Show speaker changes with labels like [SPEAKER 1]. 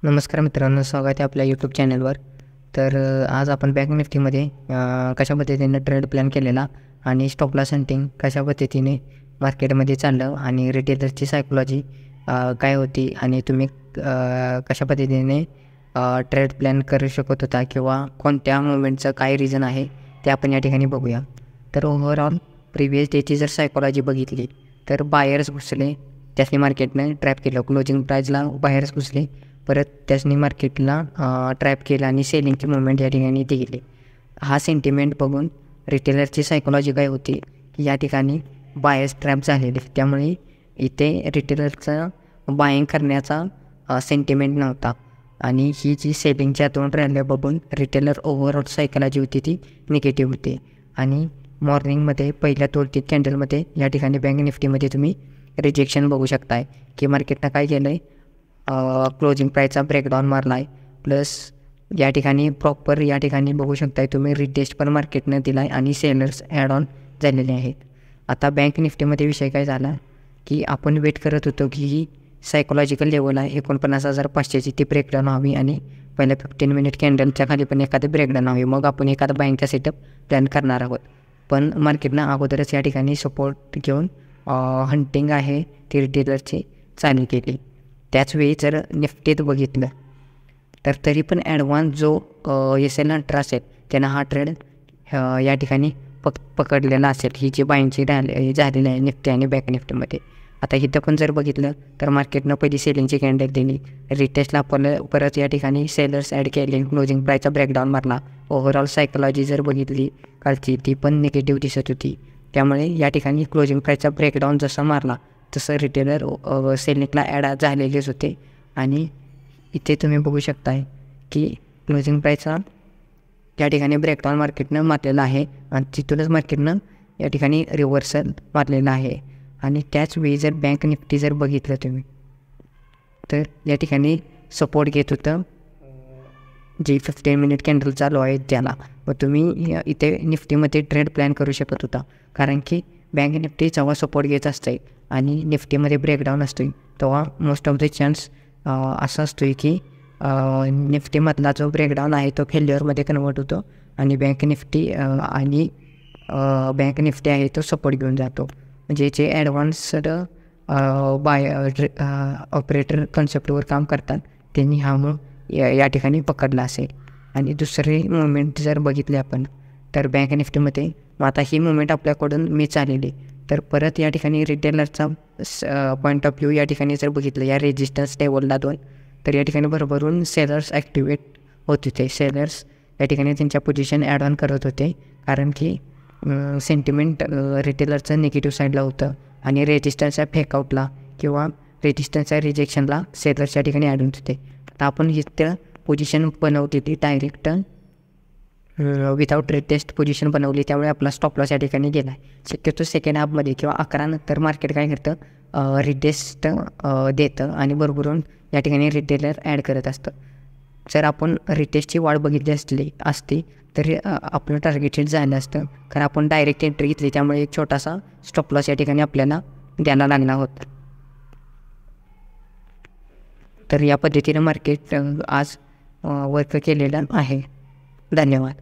[SPEAKER 1] नमस्कार मित्रांनो, स्वागत आहे आपल्या यूट्यूब चॅनलवर. तर आज आपण बँक निफ्टीमध्ये कशा पद्धतीने ट्रेड प्लॅन केलेला आणि स्टॉप लॉस हंटिंग कशा पद्धतीने मार्केटमध्ये चाललं आणि रिटेलरची सायकोलॉजी काय होती आणि तुम्ही कशा पद्धतीने ट्रेड प्लॅन करू शकत होता किंवा कोणत्या मुवमेंटचं काय रिझन आहे ते आपण या ठिकाणी बघूया. तर ओव्हरऑल प्रिव्हियस डेची जर सायकोलॉजी बघितली तर बायर्स घुसले, त्यासनी मार्केटनं ट्रॅप केलं. क्लोजिंग प्राईजला बायर्स घुसले, परत त्यासनी मार्केटला ट्रॅप केलं आणि सेलिंगची मुवमेंट या ठिकाणी इथे गेली. हा सेंटिमेंट बघून रिटेलरची सायकोलॉजी काय होती की या ठिकाणी बायर्स ट्रॅप झालेले, त्यामुळे इथे रिटेलरचा बाईंग करण्याचा सेंटिमेंट नव्हता आणि ही जी सेलिंगच्या दोन रॅल्या बघून रिटेलर ओव्हरऑल सायकोलॉजी होती ती निगेटिव्ह होती. आणि मॉर्निंगमध्ये पहिल्या 2-3 कॅन्डलमध्ये या ठिकाणी बँक निफ्टीमध्ये तुम्ही रिजेक्शन बघू शकताय की मार्केटनं काय केलं आहे, क्लोजिंग प्राईसचा ब्रेकडाऊन मारला आहे. प्लस या ठिकाणी प्रॉपर या ठिकाणी बघू शकताय तुम्ही रिटेस्ट पण मार्केटनं दिला आहे आणि सेलर्स ॲड ऑन झालेले आहेत. आता बँक निफ्टीमध्ये विषय काय झाला की आपण वेट करत होतो की ही सायकोलॉजिकल लेवल आहे 49,500ची, ती ब्रेकडाऊन व्हावी आणि पहिल्या 15 मिनिट कॅन्डलच्या खाली पण एखादं ब्रेकडाऊन हवी, मग आपण एखादा बँकचा सेटअप प्लॅन करणार आहोत. पण मार्केटनं अगोदरच या ठिकाणी सपोर्ट घेऊन हंटिंग आहे ती रिटेलरची चालू केली. त्याचवेळी जर निफ्टीत बघितलं तर तरी पण ॲडव्हान्स जो SL100 असेल त्यानं हा ट्रेड या ठिकाणी पकडलेला असेल. ही जी बाईंगची झालेली आहे निफ्टी आणि बँक निफ्टीमध्ये. आता इथं पण जर बघितलं तर मार्केटनं पहिली सेलिंगची कॅन्डल दिली, रिटेस्टला परत या ठिकाणी सेलर्स ॲड केले, क्लोजिंग प्राईसचा ब्रेकडाऊन मारला. ओव्हरऑल सायकोलॉजी जर बघितली कालची ती पण निगेटिव्ह दिसत होती. त्यामुळे या ठिकाणी क्लोजिंग प्राईसचा ब्रेकडाऊन जसा मारला तसं रिटेलर सेलिंगला ॲड झालेलेच होते. आणि इथे तुम्ही बघू शकताय की क्लोजिंग प्राईसचा या ठिकाणी ब्रेकडाऊन मार्केटनं मारलेला आहे आणि तिथूनच मार्केटनं या ठिकाणी रिव्हर्सल मारलेलं आहे. आणि त्याचवेळी जर बँक निफ्टी जर बघितलं तुम्ही तर या ठिकाणी सपोर्ट घेत होतं जी 15 मिनिट कॅन्डल चालू आहे त्याला. मग तुम्ही इथे निफ्टीमध्ये ट्रेड प्लॅन करू शकत होता, कारण की बँक निफ्टी जेव्हा सपोर्ट घेत असते आणि निफ्टीमध्ये ब्रेकडाऊन असतो तेव्हा मोस्ट ऑफ द चान्स असा असतो की निफ्टीमधला जो ब्रेकडाऊन आहे तो फेल्युअरमध्ये कन्वर्ट होतो आणि बँक निफ्टी आहे तो सपोर्ट घेऊन जातो. म्हणजे जे ॲडव्हान्स्ड ऑपरेटर कन्सेप्टवर काम करतात त्यांनी हा मूळ या ठिकाणी पकडला असेल. आणि दुसरी मुवमेंट जर बघितली आपण तर बँक निफ्टीमध्ये मग आता ही मुवमेंट आपल्याकडून मिस झालेली, तर परत या ठिकाणी रिटेलरचा पॉईंट ऑफ व्ह्यू या ठिकाणी जर बघितलं या रेजिस्टन्स लेवलला 2, तर या ठिकाणी भरभरून सेलर्स ॲक्टिवेट होत होते. सेलर्स या ठिकाणी त्यांच्या पोझिशन ॲड ऑन करत होते, कारण की सेंटिमेंट रिटेलरचं निगेटिव्ह साईडला होतं आणि रेजिस्टन्सच्या फेकआउटला किंवा रेजिस्टन्सच्या रिजेक्शनला सेलर्स या ठिकाणी ॲड होत होते. आता आपण इथं पोझिशन बनवली ती डायरेक्ट विदाऊट रिटेस्ट पोझिशन बनवली, त्यामुळे आपला स्टॉप लॉस या ठिकाणी गेला आहे. शक्यतो सेकंड हाफमध्ये किंवा 11 नंतर मार्केट काय करतं, रिटेस्ट देतं आणि बरोबरून या ठिकाणी रिटेलर ॲड करत असतं. जर आपण रिटेस्टची वाढ बघितली असती तर आपलं टार्गेट हिट झालं असतं, कारण आपण डायरेक्ट एंट्री घेतली, त्यामुळे एक छोटासा स्टॉप लॉस या ठिकाणी आपल्याला द्यायला लागला होता. तर या पद्धतीनं मार्केट आज वर्क केलेलं आहे. धन्यवाद.